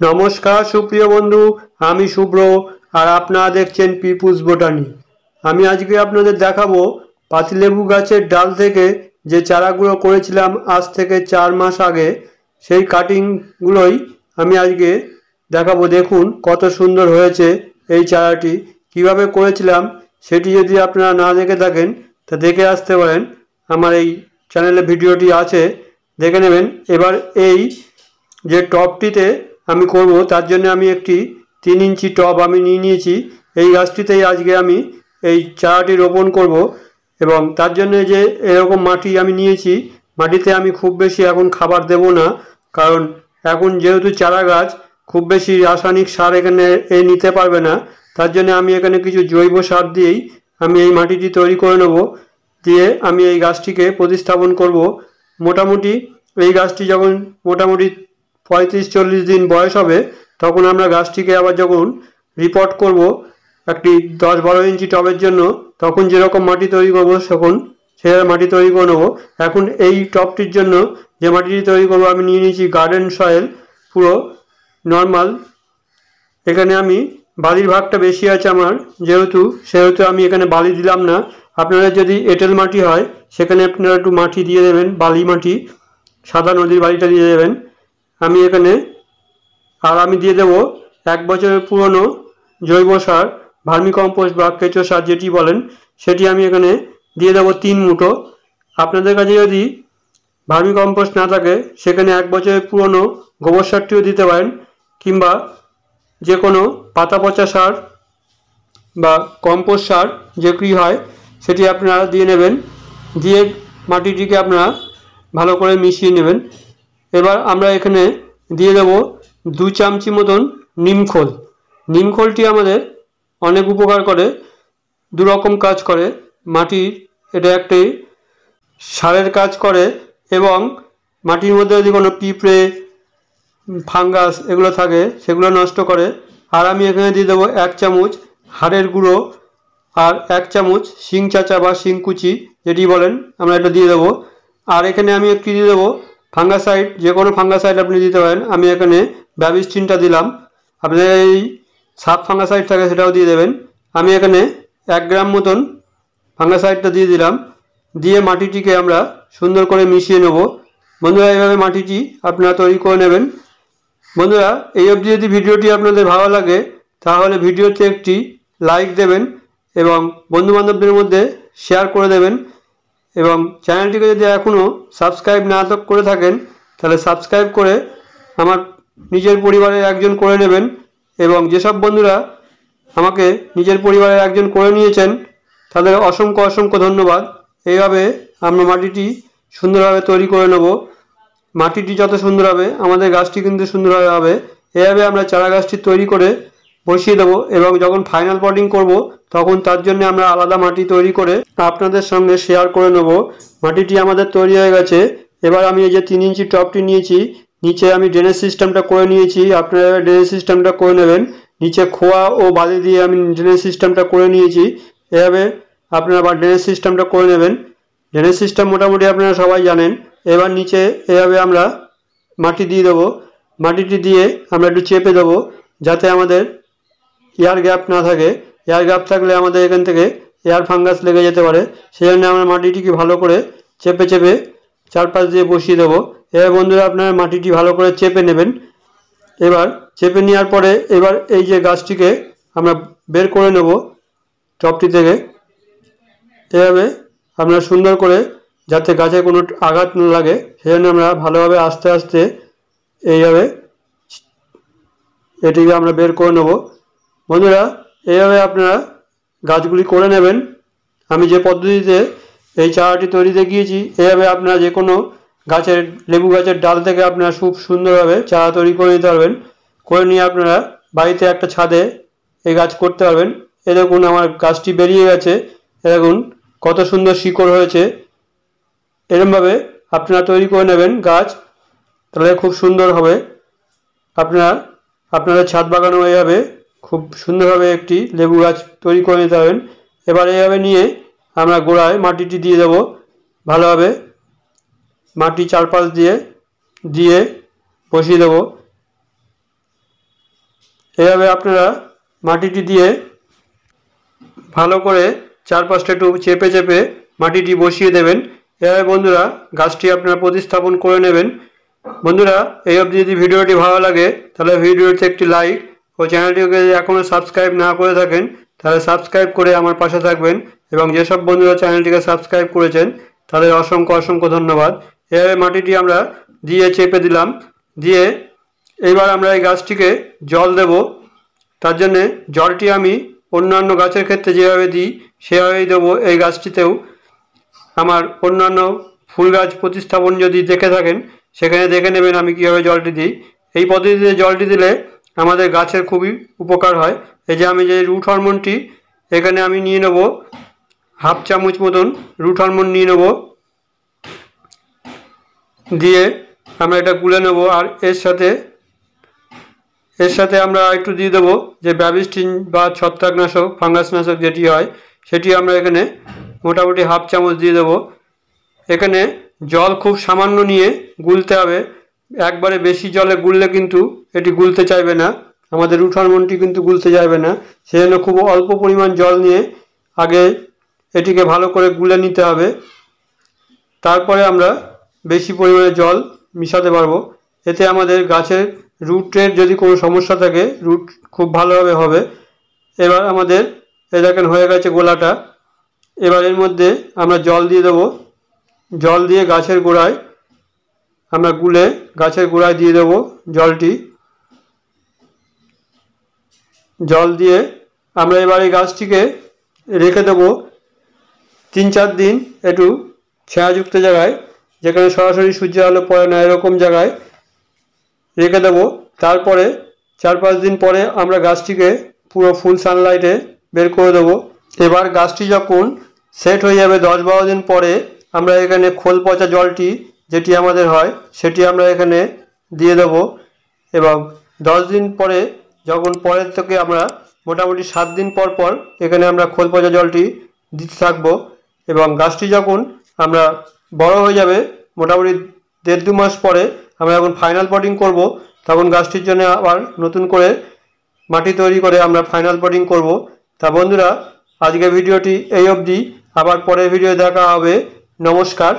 नमस्कार सुप्रिय बंधु आमी शुभ्र और आपनारा देखছেন পিপুস বোটানি। আমি আজকে আপনাদের দেখাবো পাতিলেবু গাছের ডাল থেকে যে চারাগুলো করেছিলাম আজ থেকে 4 মাস আগে, সেই কাটিংগুলোই আমি আজকে দেখাবো। দেখুন কত সুন্দর হয়েছে এই চারাটি। কিভাবে করেছিলাম সেটি যদি আপনারা না দেখে থাকেন তা দেখে আসতে পারেন, আমার এই চ্যানেলে ভিডিওটি আছে, দেখে নেবেন। এবার এই যে টবটিতে আমি করব তার জন্য আমি একটি 3 ইঞ্চি টব আমি নিয়ে নিয়েছি। এই গাছটিতেই আজকে আমি এই চারাটি রোপণ করব এবং তার জন্য যে এরকম মাটি আমি নিয়েছি, মাটিতে আমি খুব বেশি এখন খাবার দেব না, কারণ এখন যেহেতু চারা গাছ খুব বেশি রাসায়নিক সার এখানে নিতে পারবে না। তার জন্য আমি এখানে কিছু জৈব সার দিয়েই আমি এই মাটিটি তৈরি করে নেব, দিয়ে আমি এই গাছটিকে প্রতিস্থাপন করব। মোটামুটি এই গাছটি যখন মোটামুটি 35-40 দিন বয়স হবে তখন আমরা গাছটিকে আবার যখন রিপোর্ট করব একটি 10-12 ইঞ্চি টবের জন্য, তখন যেরকম মাটি তৈরি করব তখন সেরকম মাটি তৈরি করে নেব। এখন এই টবটির জন্য যে মাটিটি তৈরি করব আমি নিয়ে নিয়েছি গার্ডেন সয়েল, পুরো নর্মাল। এখানে আমি বালির ভাগটা বেশি আছে আমার, সেহেতু আমি এখানে বালি দিলাম না। আপনারা যদি এঁটেল মাটি হয় সেখানে আপনারা একটু মাটি দিয়ে দেবেন, বালি মাটি, সাদা নদীর বালিটা দিয়ে দেবেন। আমি এখানে আমি দিয়ে দেবো 1 বছরের পুরনো জৈব সার, ভার্মি কম্পোস্ট বা কেঁচো সার যেটি বলেন, সেটি আমি এখানে দিয়ে দেবো 3 মুঠো। আপনাদের কাছে যদি ভার্মি কম্পোস্ট না থাকে সেখানে 1 বছরের পুরনো গোবর সারটিও দিতে পারেন, কিংবা যে কোনো পাতা পচা সার বা কম্পোস্ট সার যেটি হয় সেটি আপনারা দিয়ে নেবেন। দিয়ে মাটিটিকে আপনারা ভালো করে মিশিয়ে নেবেন। এবার আমরা এখানে দিয়ে দেব 2 চামচি মতন নিমখোল। নিমখোলটি আমাদের অনেক উপকার করে, 2 রকম কাজ করে। মাটির এটা একটি সারের কাজ করে এবং মাটির মধ্যে যদি কোনো পিঁপড়ে, ফাঙ্গাস এগুলো থাকে সেগুলো নষ্ট করে। আর আমি এখানে দিয়ে দেবো 1 চামচ হাড়ের গুঁড়ো আর 1 চামচ শিং চাচা বা শিংকুচি যেটি বলেন, আমরা এটা দিয়ে দেবো। আর এখানে আমি একটি দিয়ে দেবো ফাঙ্গাসাইড, যে কোনো ফাঙ্গাসাইড আপনি দিতে পারেন। আমি এখানে ব্যাবিস্টিনটা দিলাম, আপনাদের এই সাব ফাঙ্গাসাইড থাকে সেটাও দিয়ে দেবেন। আমি এখানে 1 গ্রাম মতন ফাঙ্গাসাইডটা দিয়ে দিলাম। দিয়ে মাটিটিকে আমরা সুন্দর করে মিশিয়ে নেব। বন্ধুরা এইভাবে মাটিটি আপনারা তৈরি করে নেবেন। বন্ধুরা এই অবধি যদি ভিডিওটি আপনাদের ভালো লাগে তাহলে ভিডিওতে একটি লাইক দেবেন এবং বন্ধুবান্ধবদের মধ্যে শেয়ার করে দেবেন, এবং চ্যানেলটিকে যদি এখনও সাবস্ক্রাইব না করে থাকেন তাহলে সাবস্ক্রাইব করে আমার নিজের পরিবারের একজন করে নেবেন। এবং যেসব বন্ধুরা আমাকে নিজের পরিবারের একজন করে নিয়েছেন তাদের অসংখ্য অসংখ্য ধন্যবাদ। এইভাবে আমরা মাটিটি সুন্দরভাবে তৈরি করে নেব। মাটিটি যত সুন্দর হবে আমাদের গাছটি কিন্তু সুন্দরভাবে হবে। এইভাবে আমরা চারা গাছটি তৈরি করে বসিয়ে দেবো এবং যখন ফাইনাল পটিং করব তখন তার জন্য আমরা আলাদা মাটি তৈরি করে আপনাদের সঙ্গে শেয়ার করে নেব। মাটিটি আমাদের তৈরি হয়ে গেছে। এবার আমি এই যে 3 ইঞ্চি টবটি নিয়েছি, নিচে আমি ড্রেনেজ সিস্টেমটা করে নিয়েছি, আপনারা ড্রেনেজ সিস্টেমটা করে নেবেন। নিচে খোয়া ও বালি দিয়ে আমি ড্রেনেজ সিস্টেমটা করে নিয়েছি। এভাবে আপনারা আবার ড্রেনেজ সিস্টেমটা করে নেবেন। ড্রেনেজ সিস্টেম মোটামুটি আপনারা সবাই জানেন। এবার নিচে এভাবে আমরা মাটি দিয়ে দেবো। মাটিটি দিয়ে আমরা একটু চেপে দেবো যাতে আমাদের এয়ার গ্যাপ না থাকে। এয়ার গ্যাপ থাকলে আমাদের এখান থেকে এয়ার ফাঙ্গাস লেগে যেতে পারে, সেই জন্য আমরা মাটিটিকে ভালো করে চেপে চেপে চারপাশ দিয়ে বসিয়ে দেবো। এবার বন্ধুরা আপনারা মাটিটি ভালো করে চেপে নেবেন। এবার চেপে নেওয়ার পরে এবার এই যে গাছটিকে আমরা বের করে নেব টবটি থেকে। এভাবে আপনারা সুন্দর করে, যাতে গাছে কোনো আঘাত না লাগে সেজন্য আমরা ভালোভাবে আস্তে আস্তে এইভাবে এটিকে আমরা বের করে নেব। বন্ধুরা এইভাবে আপনারা গাছগুলি করে নেবেন। আমি যে পদ্ধতিতে এই চারাটি তৈরিতে গিয়েছি, এইভাবে আপনারা যে কোনো গাছের, লেবু গাছের ডাল থেকে আপনারা খুব সুন্দরভাবে চারা তৈরি করে নিতে পারবেন। করে নিয়ে আপনারা বাড়িতে একটা ছাদে এই গাছ করতে পারবেন। এ দেখুন আমার গাছটি বেরিয়ে গেছে, এ দেখুন কত সুন্দর শিকড় হয়েছে। এরকমভাবে আপনারা তৈরি করে নেবেন গাছ, তাহলে খুব সুন্দর হবে। আপনাদের ছাদ বাগানও এইভাবে খুব সুন্দরভাবে একটি লেবু গাছ তৈরি করে নিতে পারবেন। এবার এইভাবে নিয়ে আমরা গোড়ায় মাটিটি দিয়ে দেবো, ভালোভাবে মাটি চারপাশ দিয়ে বসিয়ে দেবো। এইভাবে আপনারা মাটিটি দিয়ে ভালো করে চারপাশটা একটু চেপে চেপে মাটিটি বসিয়ে দেবেন। এভাবে বন্ধুরা গাছটি আপনারা প্রতিস্থাপন করে নেবেন। বন্ধুরা এই অবধি যদি ভিডিওটি ভালো লাগে তাহলে ভিডিওতে একটি লাইক ও চ্যানেলটিকে যদি এখনও সাবস্ক্রাইব না করে থাকেন তাহলে সাবস্ক্রাইব করে আমার পাশে থাকবেন, এবং যেসব বন্ধুরা চ্যানেলটিকে সাবস্ক্রাইব করেছেন তাদের অসংখ্য অসংখ্য ধন্যবাদ। এভাবে মাটিটি আমরা দিয়ে চেপে দিলাম, দিয়ে এইবার আমরা এই গাছটিকে জল দেব। তার জন্যে জলটি আমি অন্যান্য গাছের ক্ষেত্রে যেভাবে দিই সেভাবেই দেবো এই গাছটিতেও। আমার অন্যান্য ফুল গাছ প্রতিস্থাপন যদি দেখে থাকেন সেখানে দেখে নেবেন আমি কীভাবে জলটি দিই। এই পদ্ধতিতে জলটি দিলে আমাদের গাছের খুবই উপকার হয়। এই যে আমি যে রুট হরমোনটি এখানে আমি নিয়ে নেব, হাফ চামচ মতন রুট হরমোন নিয়ে নেব, দিয়ে আমরা এটা গুলে নেব। আর এর সাথে আমরা একটু দিয়ে দেবো যে ব্যাবিস্টিন বা ছত্রাকনাশক ফাঙ্গাসনাশক যেটি হয় সেটি আমরা এখানে মোটামুটি হাফ চামচ দিয়ে দেবো। এখানে জল খুব সামান্য নিয়ে গুলতে হবে, একবারে বেশি জলে গুললে কিন্তু এটি গুলতে চাইবে না, আমাদের রুট হরমোনটি কিন্তু গুলতে চাইবে না। সেজন্য খুব অল্প পরিমাণ জল নিয়ে আগে এটিকে ভালো করে গুলে নিতে হবে, তারপরে আমরা বেশি পরিমাণে জল মিশাতে পারবো। এতে আমাদের গাছের রুটের যদি কোনো সমস্যা থাকে রুট খুব ভালোভাবে হবে। এবার আমাদের দেখেন হয়ে গেছে গোলাটা। এবার এর মধ্যে আমরা জল দিয়ে দেবো, জল দিয়ে গাছের গোড়ায় আমরা গুলে গাছের গোড়ায় দিয়ে দেবো জলটি। জল দিয়ে আমরা এবার এই গাছটিকে রেখে দেবো 3-4 দিন একটু ছায়াযুক্ত জায়গায়, যেখানে সরাসরি সূর্যের আলো পড়ে না এরকম জায়গায় রেখে দেবো। তারপরে 4-5 দিন পরে আমরা গাছটিকে পুরো ফুল সানলাইটে বের করে দেবো। এবার গাছটি যখন সেট হয়ে যাবে 10-12 দিন পরে আমরা এখানে খোল পচা জলটি যেটি আমাদের হয় সেটি আমরা এখানে দিয়ে দেব, এবং 10 দিন পরে যখন পরের থেকে আমরা মোটামুটি 7 দিন পর পর এখানে আমরা খোল পচা জলটি দিতে থাকবো। এবং গাছটি যখন আমরা বড় হয়ে যাবে মোটামুটি 1.5-2 মাস পরে আমরা যখন ফাইনাল পটিং করব তখন গাছটির জন্য আবার নতুন করে মাটি তৈরি করে আমরা ফাইনাল পটিং করব। তা বন্ধুরা আজকের ভিডিওটি এই অবধি, আবার পরের ভিডিও দেখা হবে। নমস্কার।